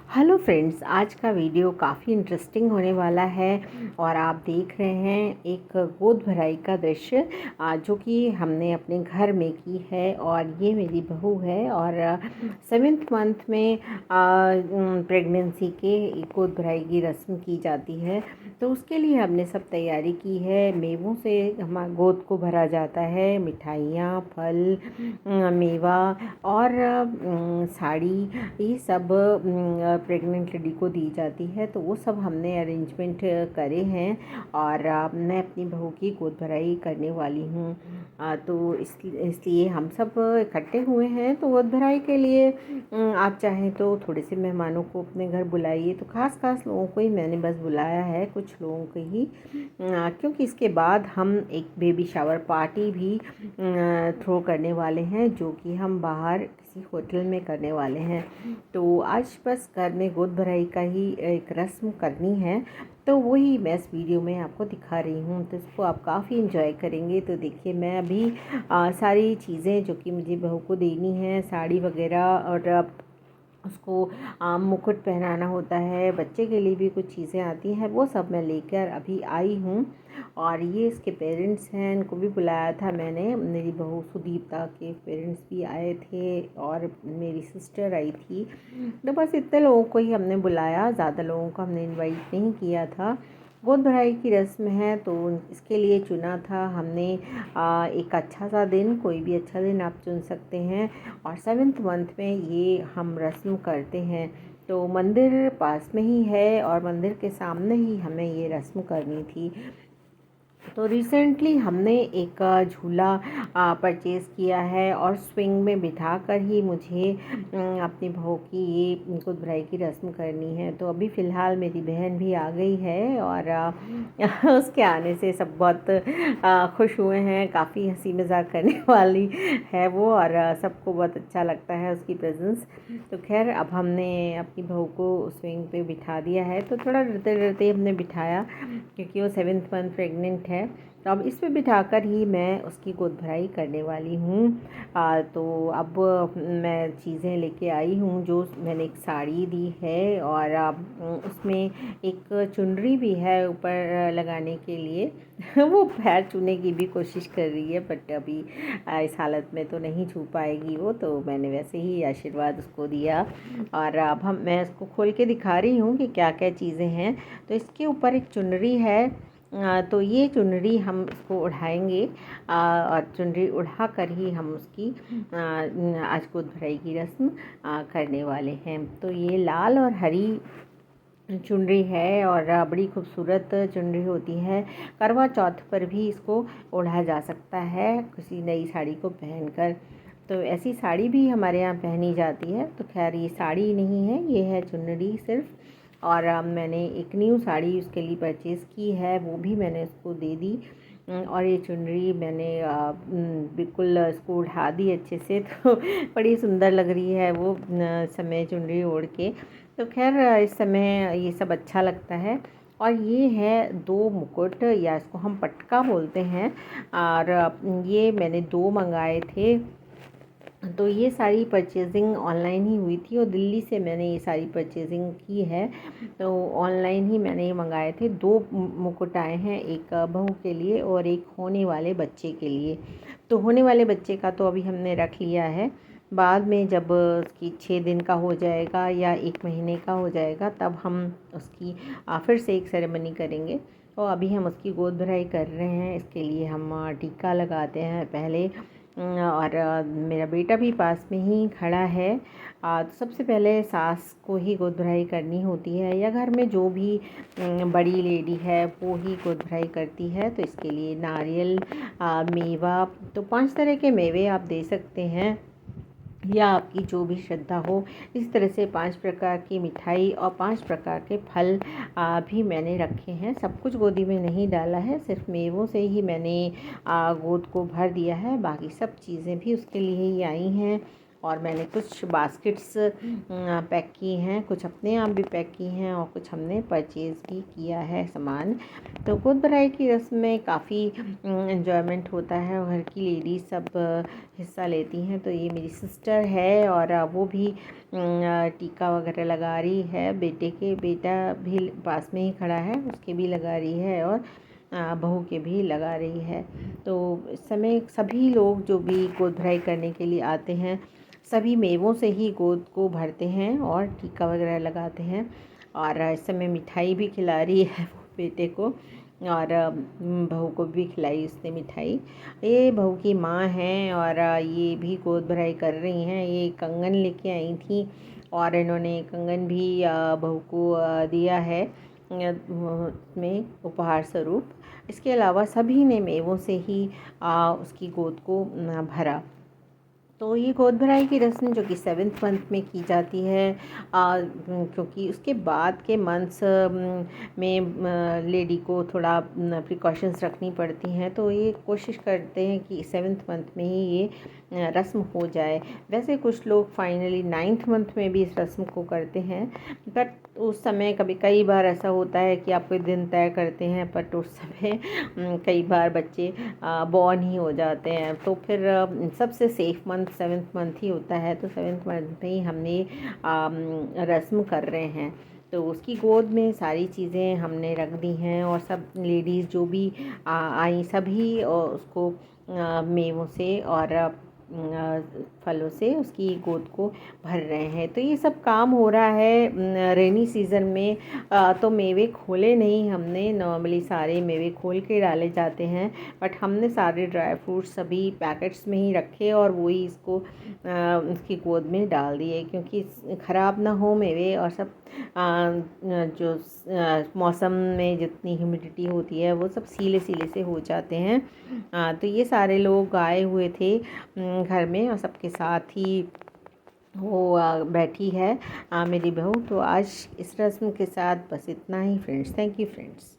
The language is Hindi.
हेलो फ्रेंड्स, आज का वीडियो काफ़ी इंटरेस्टिंग होने वाला है और आप देख रहे हैं एक गोद भराई का दृश्य जो कि हमने अपने घर में की है। और ये मेरी बहू है और 7th मंथ में प्रेगनेंसी के गोद भराई की रस्म की जाती है। तो उसके लिए हमने सब तैयारी की है। मेवों से हमारे गोद को भरा जाता है, मिठाइयाँ, फल, मेवा और साड़ी, ये सब प्रेग्नेंट लेडी को दी जाती है। तो वो सब हमने अरेंजमेंट करे हैं और मैं अपनी बहू की गोद भराई करने वाली हूँ। तो इसलिए हम सब इकट्ठे हुए हैं। तो गोद भराई के लिए आप चाहें तो थोड़े से मेहमानों को अपने घर बुलाइए। तो ख़ास लोगों को ही मैंने बस बुलाया है, कुछ लोगों को ही, क्योंकि इसके बाद हम एक बेबी शावर पार्टी भी थ्रो करने वाले हैं, जो कि हम बाहर किसी होटल में करने वाले हैं। तो आज बस घर में गोद भराई का ही एक रस्म करनी है, तो वही मैं इस वीडियो में आपको दिखा रही हूँ। तो इसको आप काफ़ी इंजॉय करेंगे। तो देखिए, मैं अभी सारी चीज़ें जो कि मुझे बहू को देनी है, साड़ी वगैरह, और उसको मुकुट पहनाना होता है, बच्चे के लिए भी कुछ चीज़ें आती हैं, वो सब मैं लेकर अभी आई हूँ। और ये इसके पेरेंट्स हैं, इनको भी बुलाया था मैंने। मेरी बहू सुदीप्ता के पेरेंट्स भी आए थे और मेरी सिस्टर आई थी। तो बस इतने लोगों को ही हमने बुलाया, ज़्यादा लोगों को हमने इनवाइट नहीं किया था। गोद भराई की रस्म है तो इसके लिए चुना था हमने एक अच्छा सा दिन, कोई भी अच्छा दिन आप चुन सकते हैं। और 7th मंथ में ये हम रस्म करते हैं। तो मंदिर पास में ही है और मंदिर के सामने ही हमें ये रस्म करनी थी। तो रिसेंटली हमने एक झूला परचेज़ किया है और स्विंग में बिठा कर ही मुझे अपनी बहू की ये गोद भराई की रस्म करनी है। तो अभी फ़िलहाल मेरी बहन भी आ गई है और उसके आने से सब बहुत खुश हुए हैं। काफ़ी हंसी मजाक करने वाली है वो, और सबको बहुत अच्छा लगता है उसकी प्रेजेंस। तो खैर, अब हमने अपनी बहू को स्विंग पे बिठा दिया है। तो थोड़ा डरते डरते हमने बिठाया, क्योंकि वो 7th मंथ प्रेग्नेंट है। तो अब इस पे बिठाकर ही मैं उसकी गोद भराई करने वाली हूँ। तो अब मैं चीज़ें लेके आई हूँ, जो मैंने एक साड़ी दी है और उसमें एक चुनरी भी है ऊपर लगाने के लिए। वो पैर छूने की भी कोशिश कर रही है, बट अभी इस हालत में तो नहीं छू पाएगी वो। तो मैंने वैसे ही आशीर्वाद उसको दिया और अब मैं इसको खोल के दिखा रही हूँ कि क्या क्या चीज़ें हैं। तो इसके ऊपर एक चुनरी है। तो ये चुनरी हम इसको उठाएंगे और चुनरी उठा कर ही हम उसकी आज गोद भराई की रस्म करने वाले हैं। तो ये लाल और हरी चुनरी है और बड़ी खूबसूरत चुनरी होती है। करवा चौथ पर भी इसको ओढ़ा जा सकता है किसी नई साड़ी को पहनकर। तो ऐसी साड़ी भी हमारे यहाँ पहनी जाती है। तो खैर, ये साड़ी नहीं है, ये है चुनरी सिर्फ। और मैंने एक न्यू साड़ी उसके लिए परचेज़ की है, वो भी मैंने उसको दे दी। और ये चुनरी मैंने बिल्कुल इसको उठा दी अच्छे से। तो बड़ी सुंदर लग रही है वो समय चुनरी ओढ़ के। तो खैर, इस समय ये सब अच्छा लगता है। और ये है 2 मुकुट, या इसको हम पटका बोलते हैं। और ये मैंने 2 मंगाए थे। तो ये सारी परचेज़िंग ऑनलाइन ही हुई थी और दिल्ली से मैंने ये सारी परचेज़िंग की है। तो ऑनलाइन ही मैंने ये मंगाए थे। 2 मुकुट आए हैं, एक बहू के लिए और एक होने वाले बच्चे के लिए। तो होने वाले बच्चे का तो अभी हमने रख लिया है, बाद में जब उसकी 6 दिन का हो जाएगा या 1 महीने का हो जाएगा, तब हम उसकी फिर से एक सेरेमनी करेंगे। तो अभी हम उसकी गोद भराई कर रहे हैं। इसके लिए हम टीका लगाते हैं पहले। और मेरा बेटा भी पास में ही खड़ा है। तो सबसे पहले सास को ही गोद भराई करनी होती है, या घर में जो भी बड़ी लेडी है वो ही गोद भराई करती है। तो इसके लिए नारियल, मेवा, तो 5 तरह के मेवे आप दे सकते हैं, या आपकी जो भी श्रद्धा हो। इस तरह से 5 प्रकार की मिठाई और 5 प्रकार के फल भी मैंने रखे हैं। सब कुछ गोदी में नहीं डाला है, सिर्फ मेवों से ही मैंने गोद को भर दिया है। बाकी सब चीज़ें भी उसके लिए ही आई हैं। और मैंने कुछ बास्केट्स पैक की हैं, कुछ अपने आप भी पैक की हैं और कुछ हमने परचेज़ भी किया है सामान। तो गोद भराई की रस्म में काफ़ी एन्जॉयमेंट होता है और घर की लेडीज़ सब हिस्सा लेती हैं। तो ये मेरी सिस्टर है और वो भी टीका वगैरह लगा रही है बेटे के, बेटा भी पास में ही खड़ा है, उसके भी लगा रही है और बहू के भी लगा रही है। तो इस समय सभी लोग जो भी गोद भराई करने के लिए आते हैं सभी मेवों से ही गोद को भरते हैं और टीका वगैरह लगाते हैं। और इस समय मिठाई भी खिला रही है वो बेटे को और बहू को भी खिलाई उसने मिठाई। ये बहू की माँ हैं और ये भी गोद भराई कर रही हैं। ये कंगन लेके आई थी और इन्होंने कंगन भी बहू को दिया है में उपहार स्वरूप। इसके अलावा सभी ने मेवों से ही उसकी गोद को भरा। तो ये गोद भराई की रस्म जो कि 7th मंथ में की जाती है, क्योंकि उसके बाद के मंथ्स में लेडी को थोड़ा प्रिकॉशंस रखनी पड़ती हैं, तो ये कोशिश करते हैं कि 7th मंथ में ही ये रस्म हो जाए। वैसे कुछ लोग फाइनली 9th मंथ में भी इस रस्म को करते हैं, बट उस समय कई बार ऐसा होता है कि आप कोई दिन तय करते हैं बट उस समय कई बार बच्चे बॉर्न ही हो जाते हैं। तो फिर सबसे सेफ मंथ 7th मंथ ही होता है। तो 7th मंथ में ही हमने रस्म कर रहे हैं। तो उसकी गोद में सारी चीज़ें हमने रख दी हैं और सब लेडीज़ जो भी आई सभी उसको मेवों से और फलों से उसकी गोद को भर रहे हैं। तो ये सब काम हो रहा है रेनी सीज़न में। तो मेवे खोले नहीं हमने, नॉर्मली सारे मेवे खोल के डाले जाते हैं, बट हमने सारे ड्राई फ्रूट्स सभी पैकेट्स में ही रखे और वही इसको उसकी गोद में डाल दिए, क्योंकि ख़राब ना हो मेवे। और सब जो मौसम में जितनी ह्यूमिडिटी होती है वो सब सीले सीले से हो जाते हैं। तो ये सारे लोग आए हुए थे घर में और सबके साथ ही वो बैठी है मेरी बहू। तो आज इस रस्म के साथ बस इतना ही फ्रेंड्स। Thank you friends.